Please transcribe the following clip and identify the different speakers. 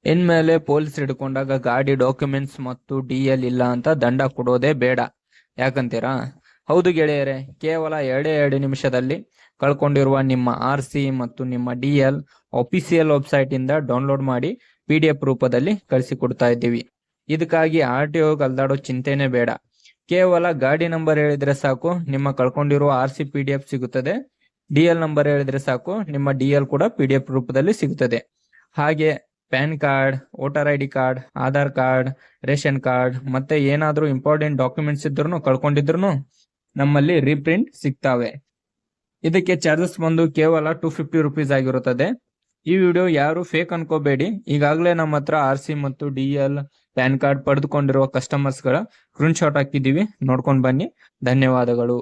Speaker 1: ಇನ್ಮೇಲೆ ಪೊಲೀಸ್ ಹಿಡ್ಕೊಂಡಾಗ ಗಾಡಿ ಡಾಕ್ಯುಮೆಂಟ್ಸ್ ಮತ್ತು DL ಇಲ್ಲ ಅಂತ ದಂಡ ಕೊಡೋದೇ ಬೇಡ. ಯಾಕಂತೀರಾ? ಹೌದು ಗೆಳೆಯರೆ, ಕೇವಲ 2 ನಿಮಿಷದಲ್ಲಿ ಕಳ್ಕೊಂಡಿರುವ ನಿಮ್ಮ RC ಮತ್ತು ನಿಮ್ಮ DL ಅಫಿಸಿಯಲ್ ವೆಬ್ಸೈಟ್ ಇಂದ ಡೌನ್ಲೋಡ್ ಮಾಡಿ PDF ರೂಪದಲ್ಲಿ ಕಳಿಸಿಕೊಡ್ತಾ ಇದ್ದೀವಿ. ಇದಕ್ಕಾಗಿ RTO ಅಲ್ದಾಡೋ ಚಿಂತೆನೇ ಬೇಡ. ಕೇವಲ ಗಾಡಿ ನಂಬರ್ ಹೇಳಿದ್ರೆ ಸಾಕು, ನಿಮ್ಮ ಕಳ್ಕೊಂಡಿರುವ RC PDF ಸಿಗುತ್ತದೆ. DL ನಂಬರ್ ಹೇಳಿದ್ರೆ ಸಾಕು, ನಿಮ್ಮ DL ಕೂಡ PDF ರೂಪದಲ್ಲಿ ಸಿಗುತ್ತದೆ. ಹಾಗೆ PAN card, voter ID card, Aadhaar card, ration card ಮತ್ತೆ ಏನಾದ್ರೂ ಇಂಪಾರ್ಟೆಂಟ್ ಡಾಕ್ಯುಮೆಂಟ್ಸ್ ಇದ್ರೂ ಕಳ್ಕೊಂಡಿದ್ರು ನಮ್ಮಲ್ಲಿ ರೀಪ್ರಿಂಟ್ ಸಿಗ್ತಾವೆ. ಇದಕ್ಕೆ ಚಾರ್ಜಸ್ ಬಂದು ಕೇವಲ 250 ರುಪೀಸ್ ಆಗಿರುತ್ತದೆ. ಈ ವಿಡಿಯೋ ಯಾರು ಫೇಕ್ ಅನ್ಕೋಬೇಡಿ. ಈಗಾಗಲೇ ನಮ್ಮ ಹತ್ರ RC ಮತ್ತು DL ಪ್ಯಾನ್ ಕಾರ್ಡ್ ಪಡೆದುಕೊಂಡಿರುವ ಕಸ್ಟಮರ್ಸ್ ಗಳ ಸ್ಕ್ರೀನ್ ಶಾಟ್ ಹಾಕಿದ್ದೀವಿ, ನೋಡ್ಕೊಂಡು ಬನ್ನಿ. ಧನ್ಯವಾದಗಳು.